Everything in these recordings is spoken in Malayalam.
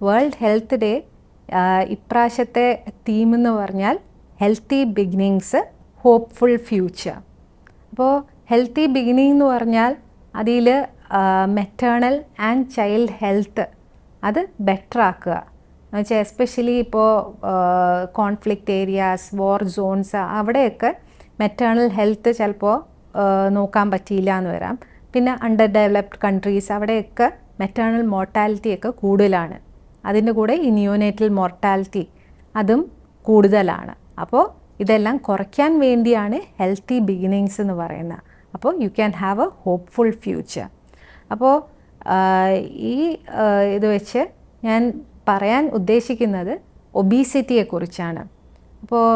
വേൾഡ് ഹെൽത്ത് ഡേ ഇപ്രാവശ്യത്തെ തീം എന്ന് പറഞ്ഞാൽ ഹെൽത്തി ബിഗിനിങ്സ് ഹോപ്പ്ഫുൾ ഫ്യൂച്ചർ. അപ്പോൾ ഹെൽത്തി ബിഗിനിങ് എന്ന് പറഞ്ഞാൽ അതിൽ മെറ്റേണൽ ആൻഡ് ചൈൽഡ് ഹെൽത്ത് അത് ബെറ്റർ ആക്കുക എന്ന് വെച്ചാൽ എസ്പെഷ്യലി ഇപ്പോൾ കോൺഫ്ലിക്റ്റ് ഏരിയാസ്, വാർ സോൺസ്, അവിടെയൊക്കെ മെറ്റേണൽ ഹെൽത്ത് ചിലപ്പോൾ നോക്കാൻ പറ്റിയില്ല എന്ന് വരാം. പിന്നെ അണ്ടർ ഡെവലപ്ഡ് കൺട്രീസ് അവിടെയൊക്കെ മെറ്റേണൽ മോർട്ടാലിറ്റി ഒക്കെ കൂടുതലാണ്. അതിൻ്റെ കൂടെ ഈ നിയോനേറ്റൽ മോർട്ടാലിറ്റി അതും കൂടുതലാണ്. അപ്പോൾ ഇതെല്ലാം കുറയ്ക്കാൻ വേണ്ടിയാണ് ഹെൽത്തി ബിഗിനിങ്സ് എന്ന് പറയുന്നത്. അപ്പോൾ you can have A hopeful future. അപ്പോൾ ഈ ഇത് വെച്ച് ഞാൻ പറയാൻ ഉദ്ദേശിക്കുന്നത് ഒബീസിറ്റിയെക്കുറിച്ചാണ്. അപ്പോൾ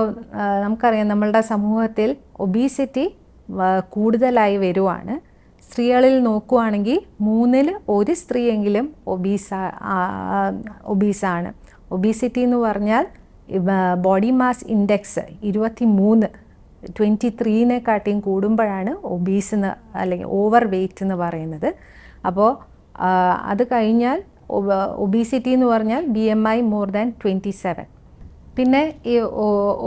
നമുക്കറിയാം നമ്മളുടെ സമൂഹത്തിൽ ഒബീസിറ്റി കൂടുതലായി വരുവാണ്. സ്ത്രീകളിൽ നോക്കുവാണെങ്കിൽ 3-ൽ 1 സ്ത്രീയെങ്കിലും ഒബീസാണ്. ഒബീസിറ്റി എന്ന് പറഞ്ഞാൽ ബോഡി മാസ് ഇൻഡെക്സ് 23-23 കൂടുമ്പോഴാണ് ഒബീസ് എന്ന് അല്ലെങ്കിൽ ഓവർ വെയ്റ്റ് എന്ന് പറയുന്നത്. അപ്പോൾ അത് കഴിഞ്ഞാൽ ഒബീസിറ്റി എന്ന് പറഞ്ഞാൽ BMI മോർ ദാൻ 27. പിന്നെ ഈ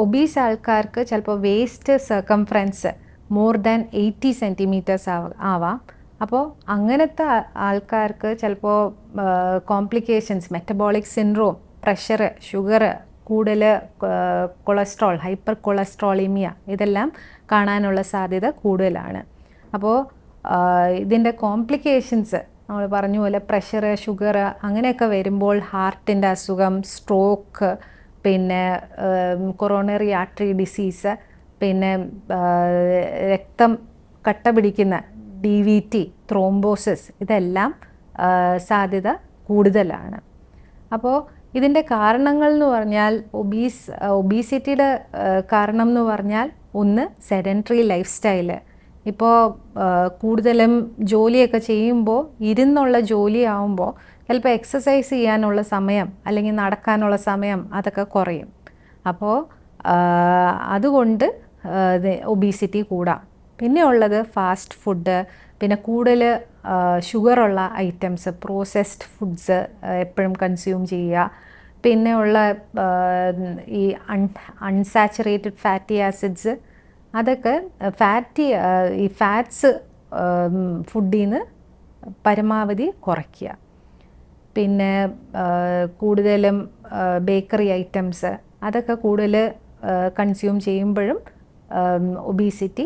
ഒബീസ് ആൾക്കാർക്ക് ചിലപ്പോൾ waste circumference more than 80 centimetres ആവാം. അപ്പോൾ അങ്ങനത്തെ ആൾക്കാർക്ക് ചിലപ്പോൾ complications, metabolic syndrome, pressure, sugar, കൂടുതൽ കൊളസ്ട്രോൾ, ഹൈപ്പർ കൊളസ്ട്രോളിമിയ ഇതെല്ലാം കാണാനുള്ള സാധ്യത കൂടുതലാണ്. അപ്പോൾ ഇതിൻ്റെ കോംപ്ലിക്കേഷൻസ് നമ്മൾ പറഞ്ഞ പോലെ പ്രഷർ, ഷുഗർ അങ്ങനെയൊക്കെ വരുമ്പോൾ ഹാർട്ടിൻ്റെ അസുഖം, സ്ട്രോക്ക്, പിന്നെ കൊറോണറി ആർട്ടറി ഡിസീസ്, പിന്നെ രക്തം കട്ട പിടിക്കുന്ന DVT, ത്രോംബോസിസ് ഇതെല്ലാം സാധ്യത കൂടുതലാണ്. അപ്പോൾ ഇതിൻ്റെ കാരണങ്ങൾ എന്ന് പറഞ്ഞാൽ ഒബീസിറ്റിയുടെ കാരണം എന്ന് പറഞ്ഞാൽ ഒന്ന് സെഡൻറ്ററി ലൈഫ് സ്റ്റൈല്. ഇപ്പോൾ കൂടുതലും ജോലിയൊക്കെ ചെയ്യുമ്പോൾ ഇരുന്നുള്ള ജോലി ആവുമ്പോൾ ചിലപ്പോൾ എക്സസൈസ് ചെയ്യാനുള്ള സമയം അല്ലെങ്കിൽ നടക്കാനുള്ള സമയം അതൊക്കെ കുറയും. അപ്പോൾ അതുകൊണ്ട് ഒബീസിറ്റി കൂടാം. പിന്നെ ഉള്ളത് ഫാസ്റ്റ് ഫുഡ്, പിന്നെ കൂടുതൽ ഷുഗറുള്ള ഐറ്റംസ്, പ്രോസസ്ഡ് ഫുഡ്സ് എപ്പോഴും കൺസ്യൂം ചെയ്യുക. പിന്നെ ഉള്ള ഈ അൺസാച്ചുറേറ്റഡ് ഫാറ്റി ആസിഡ്സ് അതൊക്കെ ഈ ഫാറ്റ്സ് ഫുഡിൽ നിന്ന് പരമാവധി കുറയ്ക്കുക. പിന്നെ കൂടുതലും ബേക്കറി ഐറ്റംസ് അതൊക്കെ കൂടുതൽ കൺസ്യൂം ചെയ്യുമ്പോഴും ഒബീസിറ്റി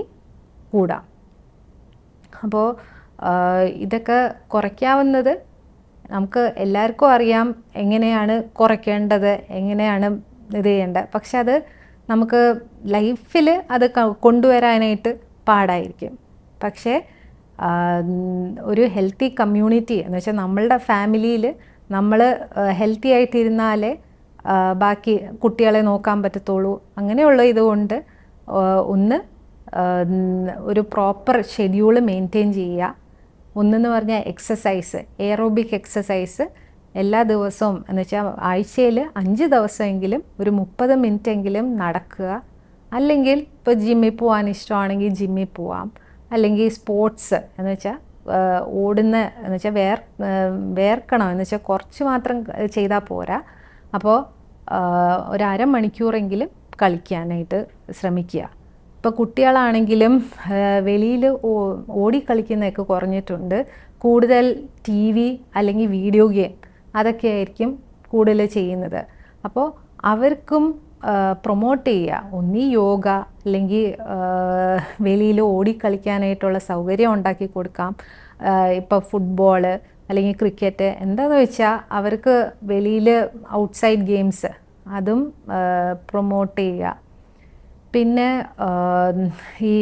കൂടാം. അപ്പോൾ ഇതൊക്കെ കുറയ്ക്കാവുന്നത് നമുക്ക് എല്ലാവർക്കും അറിയാം എങ്ങനെയാണ് കുറയ്ക്കേണ്ടത്, എങ്ങനെയാണ് ഇത് ചെയ്യേണ്ടത്. പക്ഷെ അത് നമുക്ക് ലൈഫിൽ അത് കൊണ്ടുവരാനായിട്ട് പാടായിരിക്കും. പക്ഷേ ഒരു ഹെൽത്തി കമ്മ്യൂണിറ്റി എന്ന് വെച്ചാൽ നമ്മളുടെ ഫാമിലിയിൽ നമ്മൾ ഹെൽത്തി ആയിട്ടിരുന്നാലേ ബാക്കി കുട്ടികളെ നോക്കാൻ പറ്റത്തുള്ളൂ. അങ്ങനെയുള്ള ഇതുകൊണ്ട് ഒന്ന് ഒരു പ്രോപ്പർ ഷെഡ്യൂള് മെയിൻറ്റെയിൻ ചെയ്യുക. ഒന്നെന്ന് പറഞ്ഞാൽ എക്സസൈസ്, എയറോബിക് എക്സസൈസ് എല്ലാ ദിവസവും എന്ന് വെച്ചാൽ ആഴ്ചയിൽ 5 ദിവസമെങ്കിലും ഒരു 30 മിനിറ്റെങ്കിലും നടക്കുക. അല്ലെങ്കിൽ ഇപ്പോൾ ജിമ്മിൽ പോകാൻ ഇഷ്ടമാണെങ്കിൽ ജിമ്മിൽ പോവാം. അല്ലെങ്കിൽ സ്പോർട്സ് എന്ന് വെച്ചാൽ ഓടുന്ന എന്ന് വെച്ചാൽ വേർക്കണം എന്ന് വെച്ചാൽ കുറച്ച് മാത്രം ചെയ്താൽ പോരാ. അപ്പോൾ ഒരു അരമണിക്കൂറെങ്കിലും കളിക്കാനായിട്ട് ശ്രമിക്കുക. ഇപ്പോൾ കുട്ടികളാണെങ്കിലും വെളിയിൽ ഓടിക്കളിക്കുന്നതൊക്കെ കുറഞ്ഞിട്ടുണ്ട്. കൂടുതൽ TV അല്ലെങ്കിൽ വീഡിയോ ഗെയിം അതൊക്കെ ആയിരിക്കും കൂടുതൽ ചെയ്യുന്നത്. അപ്പോൾ അവർക്കും പ്രൊമോട്ട് ചെയ്യുക. ഒന്നീ യോഗ അല്ലെങ്കിൽ വെളിയിൽ ഓടിക്കളിക്കാനായിട്ടുള്ള സൗകര്യം ഉണ്ടാക്കി കൊടുക്കാം. ഇപ്പോൾ ഫുട്ബോള് അല്ലെങ്കിൽ ക്രിക്കറ്റ് എന്താണെന്ന് വെച്ചാൽ അവർക്ക് വെളിയിൽ ഔട്ട്സൈഡ് ഗെയിംസ് അതും പ്രൊമോട്ട് ചെയ്യുക. പിന്നെ ഈ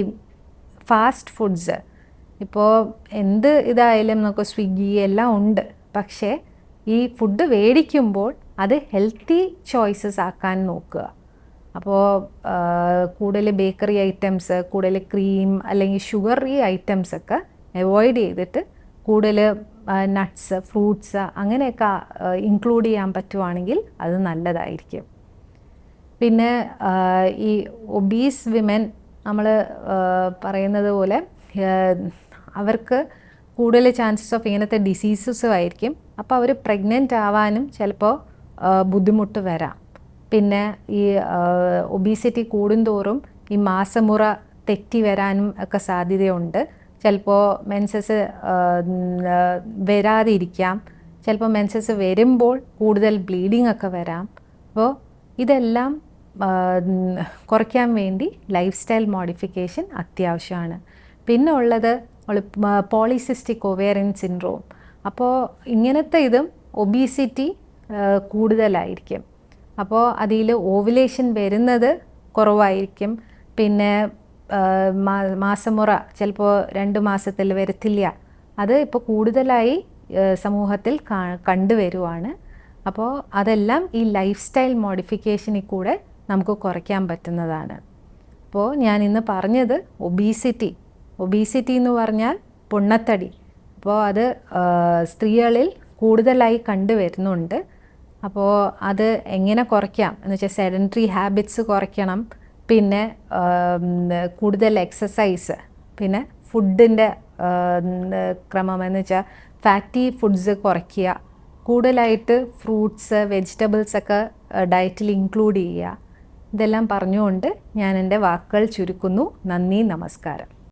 ഫാസ്റ്റ് ഫുഡ്സ് ഇപ്പോൾ എന്ത് ഇതായാലും നമുക്ക് സ്വിഗ്ഗി എല്ലാം ഉണ്ട്. പക്ഷേ ഈ ഫുഡ് മേടിക്കുമ്പോൾ അത് ഹെൽത്തി ചോയ്സസ് ആക്കാൻ നോക്കുക. അപ്പോൾ കൂടുതൽ ബേക്കറി ഐറ്റംസ്, കൂടുതൽ ക്രീം അല്ലെങ്കിൽ ഷുഗറി ഐറ്റംസൊക്കെ അവോയ്ഡ് ചെയ്തിട്ട് കൂടുതൽ നട്ട്സ്, ഫ്രൂട്ട്സ് അങ്ങനെയൊക്കെ ഇൻക്ലൂഡ് ചെയ്യാൻ പറ്റുവാണെങ്കിൽ അത് നല്ലതായിരിക്കും. പിന്നെ ഈ ഒബീസ് വിമൻ നമ്മൾ പറയുന്നത് പോലെ അവർക്ക് കൂടുതൽ ചാൻസസ് ഓഫ് ഇങ്ങനത്തെ ഡിസീസസും ആയിരിക്കും. അപ്പോൾ അവർ പ്രഗ്നൻ്റ് ആവാനും ചിലപ്പോൾ ബുദ്ധിമുട്ട് വരാം. പിന്നെ ഈ ഒബീസിറ്റി കൂടുന്തോറും ഈ മാസമുറ തെറ്റി വരാനും ഒക്കെ സാധ്യതയുണ്ട്. ചിലപ്പോൾ മെൻസസ് വരാതിരിക്കാം, ചിലപ്പോൾ മെൻസസ് വരുമ്പോൾ കൂടുതൽ ബ്ലീഡിംഗ് ഒക്കെ വരാം. അപ്പോൾ ഇതെല്ലാം കുറയ്ക്കാൻ വേണ്ടി ലൈഫ് സ്റ്റൈൽ മോഡിഫിക്കേഷൻ അത്യാവശ്യമാണ്. പിന്നെ ഉള്ളത് പോളിസിസ്റ്റിക് ഒവേറിയൻ സിൻഡ്രോം. അപ്പോൾ ഇങ്ങനത്തെ ഇതും ഒബീസിറ്റി കൂടുതലായിരിക്കും. അപ്പോൾ അതിൽ ഓവുലേഷൻ വരുന്നത് കുറവായിരിക്കും. പിന്നെ മാസമുറ ചിലപ്പോൾ 2 മാസത്തിൽ വരത്തില്ല. അത് ഇപ്പോൾ കൂടുതലായി സമൂഹത്തിൽ കണ്ടുവരുവാണ്. അപ്പോൾ അതെല്ലാം ഈ ലൈഫ് സ്റ്റൈൽ മോഡിഫിക്കേഷനിൽ കൂടെ നമുക്ക് കുറയ്ക്കാൻ പറ്റുന്നതാണ്. അപ്പോൾ ഞാൻ ഇന്ന് പറഞ്ഞത് ഒബീസിറ്റി എന്ന് പറഞ്ഞാൽ പൊണ്ണത്തടി. അപ്പോൾ അത് സ്ത്രീകളിൽ കൂടുതലായി കണ്ടുവരുന്നുണ്ട്. അപ്പോൾ അത് എങ്ങനെ കുറയ്ക്കാം എന്ന് വെച്ചാൽ സെഡൻറ്ററി ഹാബിറ്റ്സ് കുറയ്ക്കണം, പിന്നെ കൂടുതൽ എക്സസൈസ്, പിന്നെ ഫുഡിൻ്റെ ക്രമം എന്ന് വെച്ചാൽ ഫാറ്റി ഫുഡ്സ് കുറയ്ക്കുക, കൂടുതലായിട്ട് ഫ്രൂട്ട്സ് വെജിറ്റബിൾസൊക്കെ ഡയറ്റിൽ ഇൻക്ലൂഡ് ചെയ്യുക. ഇതെല്ലാം പറഞ്ഞുകൊണ്ട് ഞാൻ എൻ്റെ വാക്കുകൾ ചുരുക്കുന്നു. നന്ദി, നമസ്കാരം.